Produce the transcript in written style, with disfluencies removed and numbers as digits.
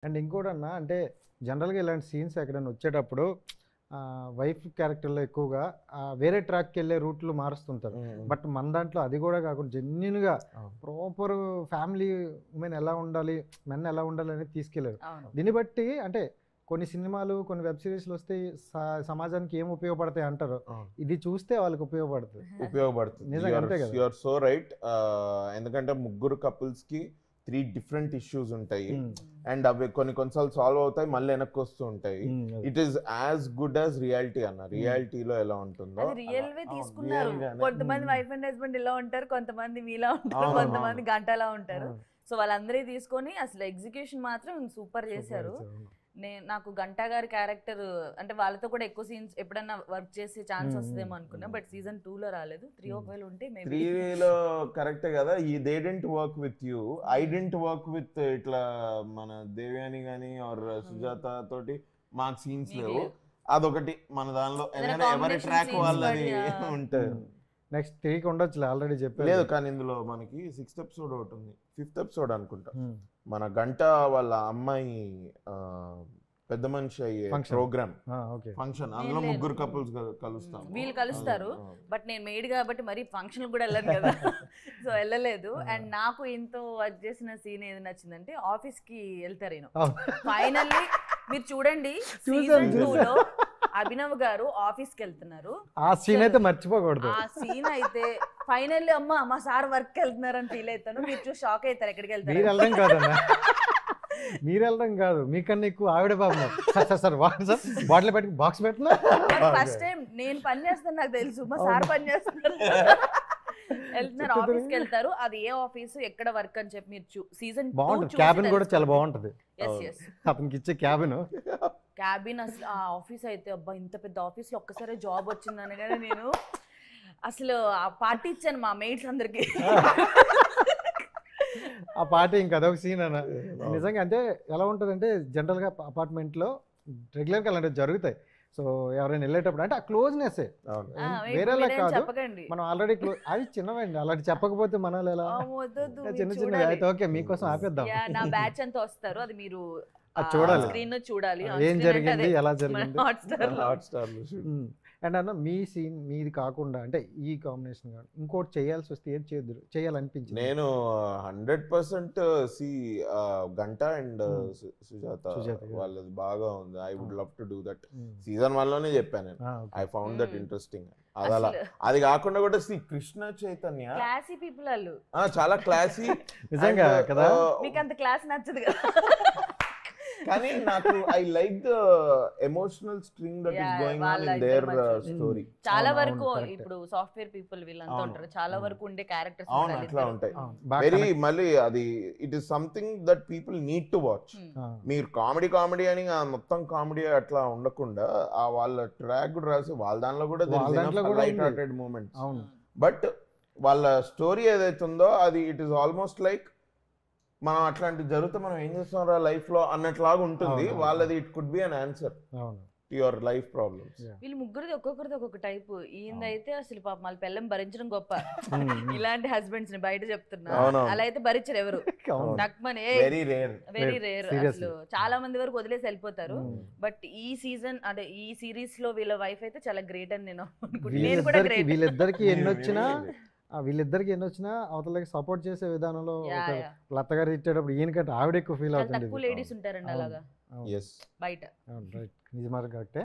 And ఇంకోటన్నా అంటే జనరల్‌గా ఇలాంటి సీన్స్ ఎక్కడైనా వచ్చేటప్పుడు వైఫ్ క్యారెక్టర్‌లో ఎక్కువగా వేరే ట్రాక్‌కెళ్ళే రూట్‌లు మారుస్తుంటారు. బట్ మన దాంట్లో అది కూడా కాకుండా జెన్యూన్‌గా ప్రాపర్ ఫ్యామిలీ ఉమెన్ ఎలా ఉండాలి, మెన్ ఎలా ఉండాలి అనేది తీసుకెళ్లారు. దీన్ని బట్టి అంటే కొన్ని సినిమాలు, కొన్ని వెబ్ సీరీస్‌లు వస్తే సమాజానికి ఏం ఉపయోగపడతాయి అంటారు. ఇది చూస్తే వాళ్ళకి ఉపయోగపడుతుంది. నిజంగా అంతే కదా. You are so right. ఎందుకంటే ముగ్గురు కపుల్స్‌కి 3 డిఫరెంట్ ఇష్యూస్ ఉంటాయి అండ్ అవి కొన్నిసార్లు సాల్వ్ అవుతాయి, మళ్ళీ వెనక్కి వస్తూ ఉంటాయి. It is as good as reality అన్న. రియాలిటీలో ఎలా ఉంటుందో రియల్ వే తీసుకున్నారు. కొంతమంది వైఫ్ అండ్ హస్బెండ్ ఇలా ఉంటారు, కొంతమంది మీలా ఉంటారు, కొంతమంది గంటలా ఉంటారు. సో వాళ్ళందరూ తీసుకొని అసలు ఎగ్జిక్యూషన్ మాత్రం సూపర్ చేశారు. నాకు గంటా గారి క్యారెక్టర్ అంటే వాళ్ళతో కూడా ఎక్కువ సీన్స్ ఎప్పుడన్నా వర్క్ చేసే ఛాన్స్ వస్తుందేమో అనుకున్నా. బట్ సీజన్ 2 లో రాలేదు. 3 ఒకవేళ ఉంటే మేబీ 3 లో కరెక్టే కదా. They didn't work with you, I didn't work with ఇట్లా మన దేవయాని గానీ ఆర్ సుజాత తోటి మాకు సీన్స్ లేవు. అదొకటి మన దానిలో ఎవరి ట్రాక్ వాళ్ళది ఉంటుంది. నెక్స్ట్ 3 ఉండొచ్చు ఆల్రెడీ చెప్పారు. లేదు కానీ ఇందులో మనకి 6th ఎపిసోడ్ ఒకటి ఉంది, 5th ఎపిసోడ్ అనుకుంటా. మన గంట వాళ్ళ అమ్మాయి పెద్ద మనిషి అయ్యే ప్రోగ్రామ్ ఫంక్షన్, అందులో ముగ్గురు కపుల్స్ కలుస్తాం. వీళ్ళు కలుస్తారు. బట్ నేను మేడ్ కాబట్టి మరి ఫంక్షన్ కూడా వెళ్ళను కదా, సో వెళ్ళలేదు. అండ్ నాకు ఎంతో వర్క్ చేసిన సీన్ ఏది నచ్చిందంటే ఆఫీస్ కి వెళ్తారు. నేను ఫైనల్లీ మీరు చూడండి సీజన్ 2 లో అభినవ్ గారు ఆఫీస్ కి వెళ్తున్నారు. ఆ సీన్ అయితే మర్చిపోకూడదు. ఆ సీన్ అయితే ఫైనల్లీ అమ్మ మా సార్ వర్క్ వెళ్తున్నారు అని ఫీల్ అవుతాను. మీరు చూసి షాక్ అవుతారు. ఎక్కడికి వెళ్తారు? మీరు వెళ్ళడం కాదు, మీకన్నా ఎక్కువ ఆవిడ బాబు సార్ బాటిల్ పెట్టి బాక్స్ పెట్టినా ఫస్ట్ టైం నేను పని చేస్తాను నాకు తెలుసు, మా సార్ పని చేస్తున్నారు. వెళ్తున్నారు, ఆఫీస్ కి వెళ్తారు. అది ఏ ఆఫీస్ ఎక్కడ వర్క్ అని చెప్పి మీరు సీజన్ బాగుంటుంది. క్యాబిన్ కూడా చాలా బాగుంటది. అతనికి ఇచ్చే క్యాబిన్ అసలు ఆ ఆఫీస్ అయితే అబ్బా ఇంత పెద్ద ఆఫీస్ లో ఒక్కసారి జాబ్ వచ్చిందని కానీ నేను అసలు ఆ పార్టీ ఇచ్చాను మా మేట్స్ అందరికి. ఆ పార్టీ ఇంకా అదొక సీన్ అన్న. నిజంగా అంటే ఎలా ఉంటుంది అంటే జనరల్ గా అపార్ట్మెంట్ లో రెగ్యులర్ గా అలాంటివి జరుగుతాయి. సో ఎవరైనా వెళ్ళేటప్పుడు అంటే ఆ క్లోజ్నెస్ వేరేలా కాదు, మనం ఆల్రెడీ అవి చిన్నవండి. అలాంటి చెప్పకపోతే మనలో ఎలా చిన్న చిన్న అయితే ఓకే మీకోసం ఆపేద్దాం. నా బ్యాచ్ అంతా వస్తారు, అది మీరు చూడాలి, స్క్రీన్ చూడాలి ఏం జరిగింది ఎలా జరిగింది. హాట్‌స్టార్ అండ్ అన్న మీ సీన్ మీది కాకుండా అంటే ఈ కాంబినేషన్ కాదు ఇంకోటి చేయాల్సి వస్తే ఏది చేయాలనిపించింది? నేను 100% గంట అండ్ సుజాత వాళ్ళది బాగా ఉంది. I would love to do that. Season 1 లోనే చెప్పాను నేను. I found that interesting. అది కాకుండా కూడా కృష్ణ చైతన్య క్లాసీ పీపుల్ వాళ్ళు చాలా క్లాసీ నిజంగా కదా. మీకు అంత క్లాస్ నచ్చదు కదా, కానీ నాకు I like the emotional string that is going on in their story. చాలా వరకు ఇప్పుడు సాఫ్ట్వేర్ పీపుల్ వీళ్ళంతా ఉంటారు, చాలా వరకు ఉండే క్యారెక్టర్స్ అట్లా ఉంటాయి. వెరీ మళ్ళీ అది it is something that people need to watch. మీరు కామెడీ అని మొత్తం కామెడీ అట్లా ఉండకుండా ఆ వాళ్ళ ట్రాక్ కూడా రాసి వాళ్ళ దానిలో కూడా లైట్ హార్టెడ్ మూమెంట్స్. బట్ వాళ్ళ స్టోరీ ఏదైతే ఉందో అది ఇట్ ఈస్ ఆల్మోస్ట్ లైక్ మనం అట్లాంటి జరిగితే మనం ఏం చేస్తాం లైఫ్ లో అన్నట్లాగా ఉంటుంది. వాళ్ళది it could be an answer to your life problems. వీళ్ళు ముగ్గురిది ఒక్కొక్కరిది ఒక్కొక్క టైపు. ఈయనైతే అసలు పాప వాళ్ళ పిల్లని భరించడం గొప్ప. ఇలాంటి హస్బెండ్స్ ని బయట చెప్తున్నా అలా అయితే భరించరు ఎవరు. వెరీ రేర్ అసలు చాలా మంది వరకు వదిలేసి వెళ్ళిపోతారు. బట్ ఈ సీజన్ అంటే ఈ సిరీస్ లో వీళ్ళ వైఫ్ అయితే చాలా గ్రేట్ అని నేను అనుకుంటున్నాను. నేను కూడా గ్రేట్. వీళ్ళిద్దరికి ఎన్ని వచ్చినా అవతలకి సపోర్ట్ చేసే విధానంలో లత గారు ఇచ్చేటప్పుడు ఈయనకంటే ఆవిడ ఎక్కువ ఫీల్ అవుతుంది. లేడీస్ ఉంటారండి అలాగా బయట. నిజమాట కరెక్టే.